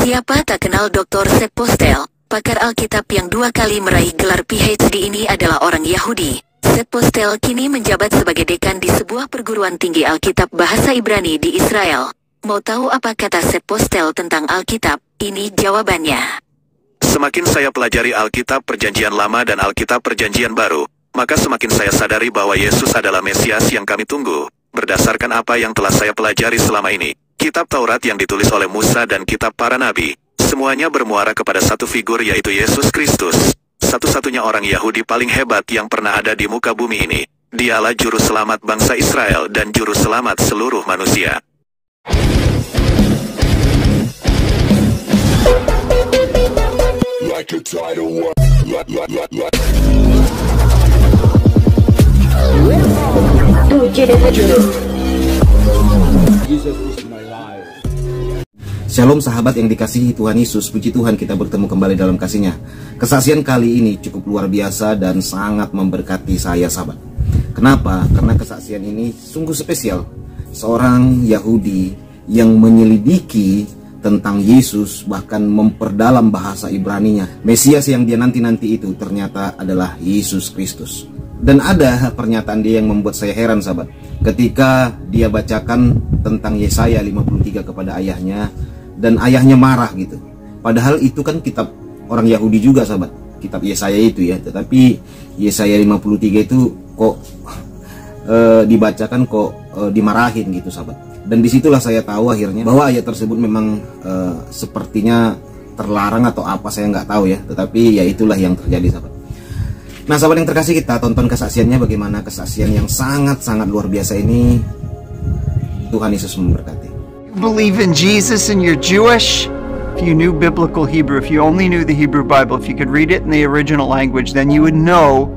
Siapa tak kenal Dr. Sep Postel, pakar Alkitab yang 2 kali meraih gelar PhD ini adalah orang Yahudi. Sep Postel kini menjabat sebagai dekan di sebuah perguruan tinggi Alkitab bahasa Ibrani di Israel. Mau tahu apa kata Sep Postel tentang Alkitab? Ini jawabannya. Semakin saya pelajari Alkitab Perjanjian Lama dan Alkitab Perjanjian Baru, maka semakin saya sadari bahwa Yesus adalah Mesias yang kami tunggu. Berdasarkan apa yang telah saya pelajari selama ini, Kitab Taurat yang ditulis oleh Musa dan Kitab para Nabi, semuanya bermuara kepada satu figur yaitu Yesus Kristus. Satu-satunya orang Yahudi paling hebat yang pernah ada di muka bumi ini. Dialah Juru Selamat bangsa Israel dan Juru Selamat seluruh manusia. Like a tidal wave. Shalom sahabat yang dikasihi Tuhan Yesus, puji Tuhan kita bertemu kembali dalam kasih-Nya. Kesaksian kali ini cukup luar biasa dan sangat memberkati saya sahabat. Kenapa? Karena kesaksian ini sungguh spesial. Seorang Yahudi yang menyelidiki tentang Yesus, bahkan memperdalam bahasa Ibraninya. Mesias yang dia nanti-nanti itu ternyata adalah Yesus Kristus. Dan ada pernyataan dia yang membuat saya heran sahabat. Ketika dia bacakan tentang Yesaya 53 kepada ayahnya, dan ayahnya marah gitu. Padahal itu kan kitab orang Yahudi juga sahabat, kitab Yesaya itu ya. Tetapi Yesaya 53 itu kok dibacakan kok dimarahin gitu sahabat. Dan disitulah saya tahu akhirnya bahwa ayat tersebut memang sepertinya terlarang atau apa, saya nggak tahu ya. Tetapi ya itulah yang terjadi sahabat. Nah sahabat yang terkasih, kita tonton kesaksiannya, bagaimana kesaksian yang sangat-sangat luar biasa ini. Tuhan Yesus memberkati. Believe in Jesus and you're Jewish. If you knew biblical Hebrew, if you only knew the Hebrew Bible, if you could read it in the original language, then you would know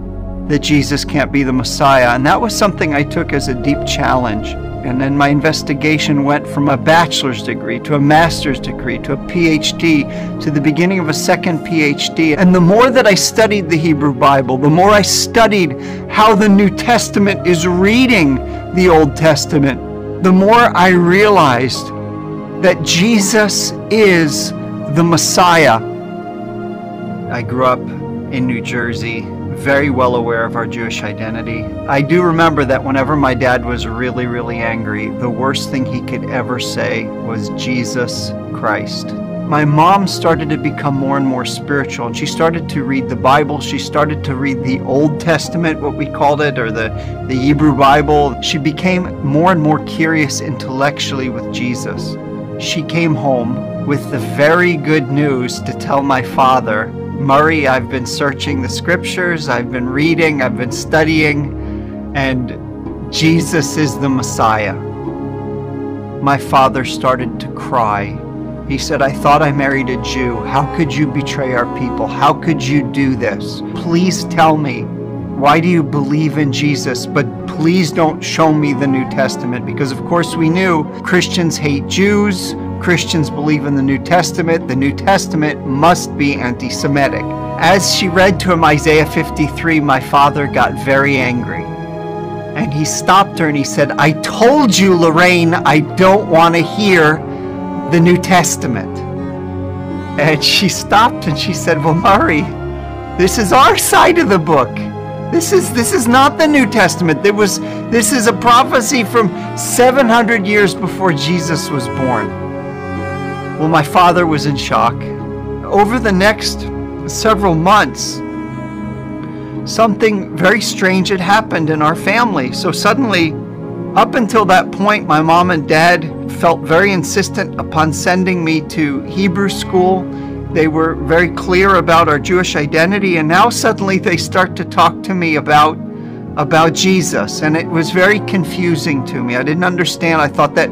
that Jesus can't be the Messiah. And that was something I took as a deep challenge. And then my investigation went from a bachelor's degree to a master's degree to a PhD to the beginning of a second PhD. And the more that I studied the Hebrew Bible, the more I studied how the New Testament is reading the Old Testament, the more I realized that Jesus is the Messiah. I grew up in New Jersey, very well aware of our Jewish identity. I do remember that whenever my dad was really, really angry, the worst thing he could ever say was Jesus Christ. My mom started to become more and more spiritual, and she started to read the Bible. She started to read the Old Testament, what we called it, or the Hebrew Bible. She became more and more curious intellectually with Jesus. She came home with the very good news to tell my father, Murray, I've been searching the scriptures, I've been reading, I've been studying, and Jesus is the Messiah. My father started to cry. He said, I thought I married a Jew. How could you betray our people? How could you do this? Please tell me, why do you believe in Jesus? But please don't show me the New Testament, because of course we knew Christians hate Jews. Christians believe in the New Testament. The New Testament must be anti-Semitic. As she read to him Isaiah 53, my father got very angry. And he stopped her and he said, I told you, Lorraine, I don't want to hear the New Testament. And she stopped and she said, well, Murray, this is our side of the book. This is not the New Testament. This is a prophecy from 700 years before Jesus was born. Well, my father was in shock. Over the next several months, something very strange had happened in our family. So suddenly, up until that point, my mom and dad felt very insistent upon sending me to Hebrew school. They were very clear about our Jewish identity, and now suddenly they start to talk to me about Jesus, and it was very confusing to me. I didn't understand. I thought that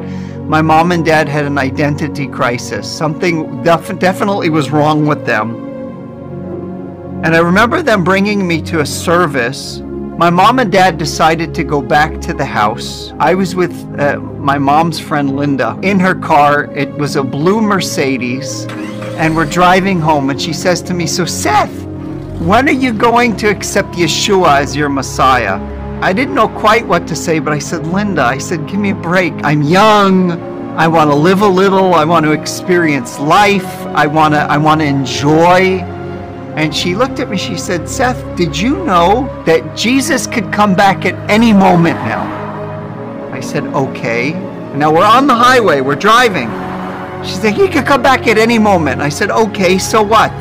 my mom and dad had an identity crisis. Something definitely was wrong with them. And I remember them bringing me to a service. My mom and dad decided to go back to the house. I was with my mom's friend Linda in her car. It was a blue Mercedes, and we're driving home, and she says to me, so Seth, when are you going to accept Yeshua as your Messiah? I didn't know quite what to say, but I said, Linda, I said, give me a break. I'm young. I want to live a little. I want to experience life. I want to enjoy. And she looked at me, she said, Seth, did you know that Jesus could come back at any moment now? I said, okay. Now we're on the highway, we're driving. She said, he could come back at any moment. I said, okay, so what?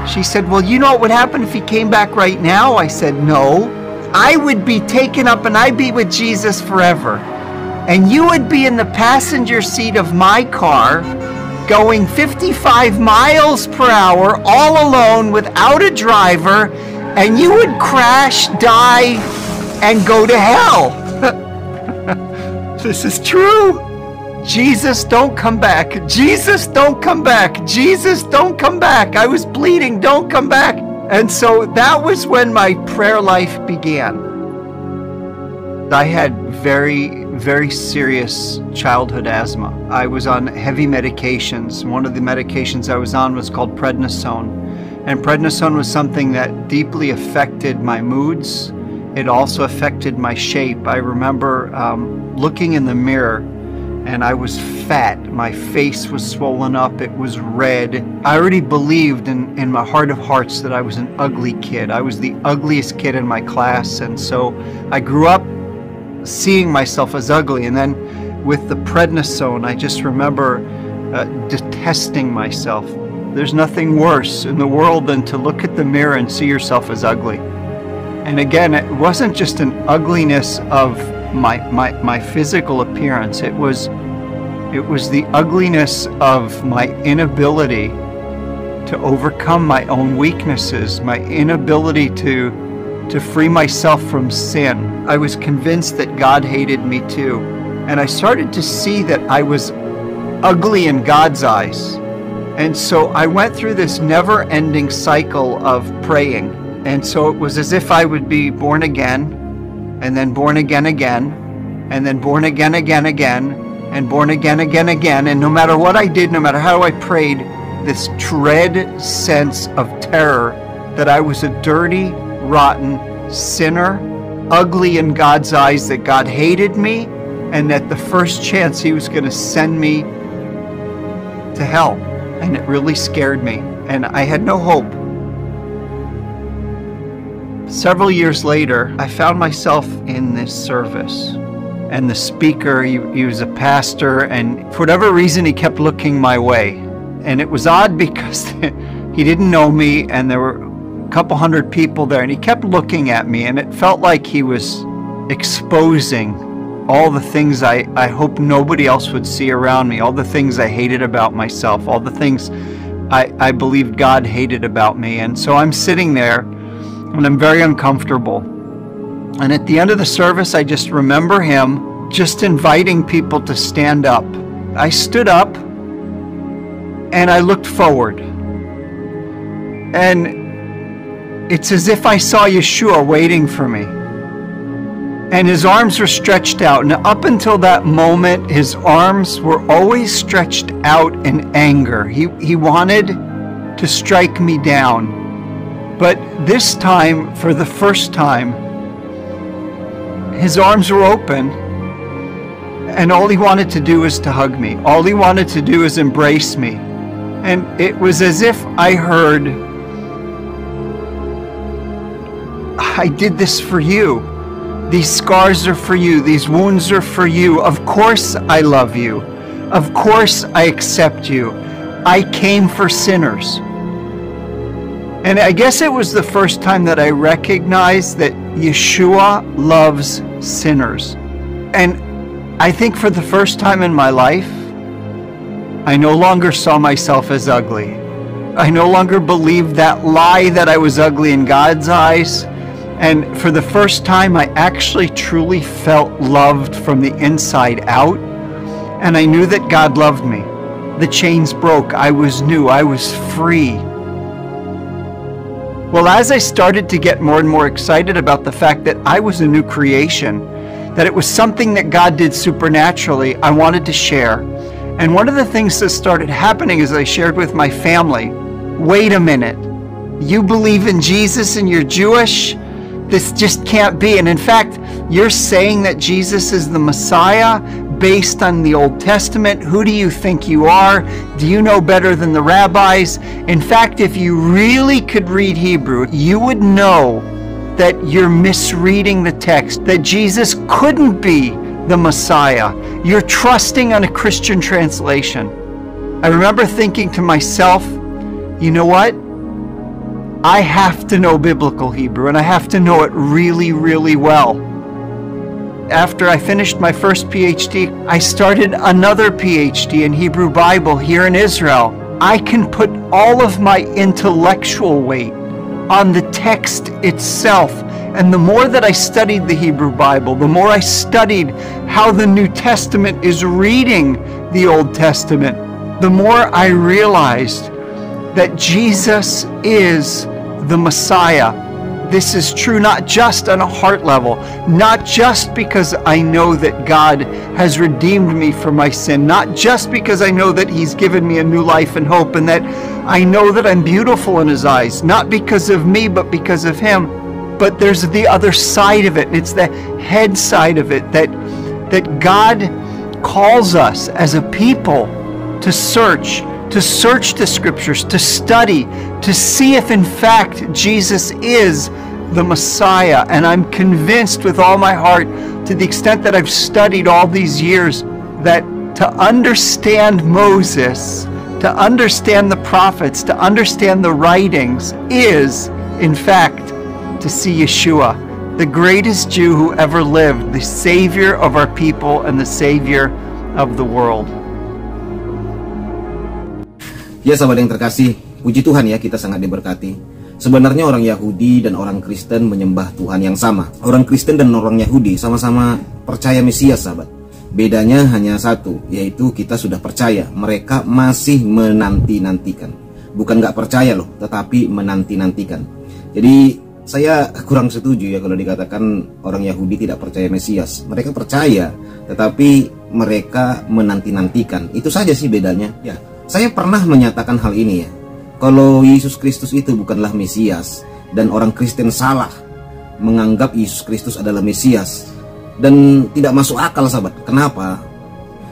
She said, well, you know what would happen if he came back right now? I said, no. I would be taken up and I'd be with Jesus forever. And you would be in the passenger seat of my car going 55 miles per hour all alone without a driver, and you would crash, die, and go to hell. This is true. Jesus, don't come back. Jesus, don't come back. Jesus, don't come back. I was bleeding. Don't come back. And so that was when my prayer life began. I had very, very serious childhood asthma. I was on heavy medications. One of the medications I was on was called prednisone. And prednisone was something that deeply affected my moods. It also affected my shape. I remember looking in the mirror, and I was fat. My face was swollen up. It was red. I already believed in my heart of hearts that I was an ugly kid. I was the ugliest kid in my class. And so I grew up seeing myself as ugly. And then with the prednisone, I just remember detesting myself. There's nothing worse in the world than to look at the mirror and see yourself as ugly. And again, it wasn't just an ugliness of my physical appearance. It was the ugliness of my inability to overcome my own weaknesses, my inability to free myself from sin. I was convinced that God hated me too. And I started to see that I was ugly in God's eyes. And so I went through this never-ending cycle of praying. And so it was as if I would be born again, and then born again again, and then born again again, and born again again. And no matter what I did, no matter how I prayed, this dread sense of terror that I was a dirty, rotten sinner, ugly in God's eyes, that God hated me, and that the first chance he was going to send me to hell. And it really scared me, and I had no hope. Several years later, I found myself in this service, and the speaker, he was a pastor, and for whatever reason, he kept looking my way. And it was odd because he didn't know me, and there were a couple hundred people there, and he kept looking at me, and it felt like he was exposing all the things I hope nobody else would see around me, all the things I hated about myself, all the things I believed God hated about me. And so I'm sitting there, and I'm very uncomfortable. And at the end of the service, I just remember him just inviting people to stand up. I stood up, and I looked forward. And it's as if I saw Yeshua waiting for me. And his arms were stretched out. And up until that moment, his arms were always stretched out in anger. He wanted to strike me down. But this time, for the first time, his arms were open. And all he wanted to do was to hug me. All he wanted to do was embrace me. And it was as if I heard, I did this for you. These scars are for you. These wounds are for you. Of course I love you. Of course I accept you. I came for sinners. And I guess it was the first time that I recognized that Yeshua loves sinners. And I think for the first time in my life, I no longer saw myself as ugly. I no longer believed that lie that I was ugly in God's eyes. And for the first time, I actually truly felt loved from the inside out. And I knew that God loved me. The chains broke. I was new. I was free. Well, as I started to get more and more excited about the fact that I was a new creation, that it was something that God did supernaturally, I wanted to share. And one of the things that started happening is I shared with my family, wait a minute, you believe in Jesus and you're Jewish? This just can't be. And in fact, you're saying that Jesus is the Messiah, based on the Old Testament. Who do you think you are? Do you know better than the rabbis? In fact, if you really could read Hebrew, you would know that you're misreading the text, that Jesus couldn't be the Messiah. You're trusting on a Christian translation. I remember thinking to myself, you know what? I have to know biblical Hebrew, and I have to know it really, really well. After I finished my first PhD, I started another PhD in Hebrew Bible here in Israel. I can put all of my intellectual weight on the text itself. And the more that I studied the Hebrew Bible, the more I studied how the New Testament is reading the Old Testament, the more I realized that Jesus is the Messiah. This is true not just on a heart level, not just because I know that God has redeemed me from my sin, not just because I know that He's given me a new life and hope, and that I know that I'm beautiful in His eyes, not because of me, but because of Him. But there's the other side of it, and it's the head side of it, that God calls us as a people to search the Scriptures, to study, to see if in fact Jesus is the Messiah. And I'm convinced with all my heart, to the extent that I've studied all these years, that to understand Moses, to understand the prophets, to understand the writings is, in fact, to see Yeshua, the greatest Jew who ever lived, the Savior of our people and the Savior of the world. Ya sahabat yang terkasih, puji Tuhan ya, kita sangat diberkati. Sebenarnya orang Yahudi dan orang Kristen menyembah Tuhan yang sama. Orang Kristen dan orang Yahudi sama-sama percaya Mesias, sahabat. Bedanya hanya satu, yaitu kita sudah percaya, mereka masih menanti-nantikan. Bukan nggak percaya loh, tetapi menanti-nantikan. Jadi saya kurang setuju ya kalau dikatakan orang Yahudi tidak percaya Mesias. Mereka percaya, tetapi mereka menanti-nantikan. Itu saja sih bedanya. Ya, saya pernah menyatakan hal ini ya. Kalau Yesus Kristus itu bukanlah Mesias, dan orang Kristen salah menganggap Yesus Kristus adalah Mesias, dan tidak masuk akal, sahabat. Kenapa?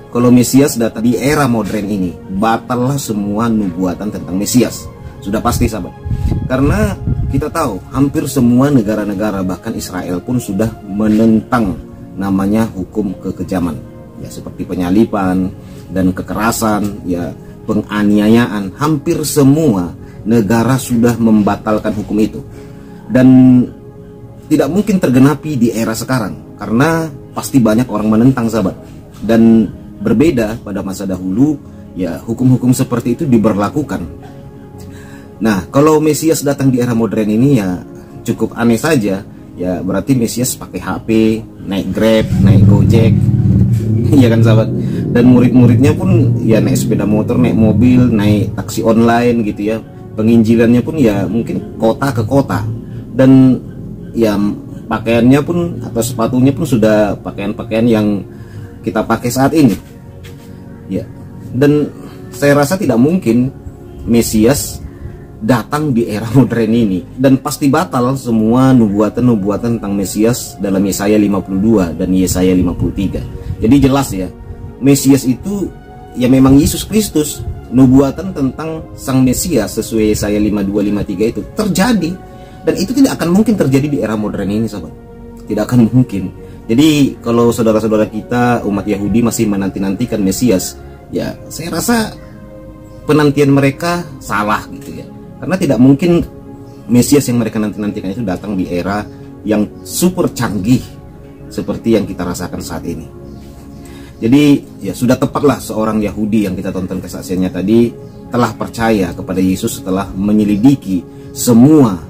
Kalau Mesias datang di era modern ini, batallah semua nubuatan tentang Mesias. Sudah pasti, sahabat. Karena kita tahu hampir semua negara-negara, bahkan Israel pun sudah menentang namanya hukum kekejaman, ya, seperti penyalipan dan kekerasan, ya, penganiayaan. Hampir semua negara sudah membatalkan hukum itu, dan tidak mungkin tergenapi di era sekarang karena pasti banyak orang menentang, sahabat. Dan berbeda pada masa dahulu, ya, hukum-hukum seperti itu diberlakukan. Nah, kalau Mesias datang di era modern ini ya cukup aneh saja. Ya berarti Mesias pakai HP, naik Grab, naik Gojek, iya kan sahabat. Dan murid-muridnya pun ya naik sepeda motor, naik mobil, naik taksi online gitu ya. Penginjilannya pun ya mungkin kota ke kota. Dan ya pakaiannya pun atau sepatunya pun sudah pakaian-pakaian yang kita pakai saat ini. Ya. Dan saya rasa tidak mungkin Mesias datang di era modern ini, dan pasti batal semua nubuatan-nubuatan tentang Mesias dalam Yesaya 52 dan Yesaya 53. Jadi jelas ya, Mesias itu ya memang Yesus Kristus. Nubuatan tentang Sang Mesias sesuai Yesaya 52-53 itu terjadi, dan itu tidak akan mungkin terjadi di era modern ini, sahabat. Tidak akan mungkin. Jadi kalau saudara-saudara kita umat Yahudi masih menanti-nantikan Mesias, ya saya rasa penantian mereka salah gitu ya. Karena tidak mungkin Mesias yang mereka nanti-nantikan itu datang di era yang super canggih seperti yang kita rasakan saat ini. Jadi ya sudah tepatlah seorang Yahudi yang kita tonton kesaksiannya tadi telah percaya kepada Yesus setelah menyelidiki semua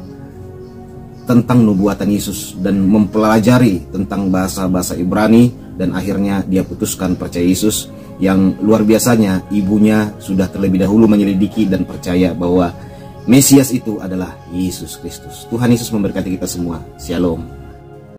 tentang nubuatan Yesus dan mempelajari tentang bahasa-bahasa Ibrani, dan akhirnya dia putuskan percaya Yesus. Yang luar biasanya, ibunya sudah terlebih dahulu menyelidiki dan percaya bahwa Mesias itu adalah Yesus Kristus. Tuhan Yesus memberkati kita semua. Shalom.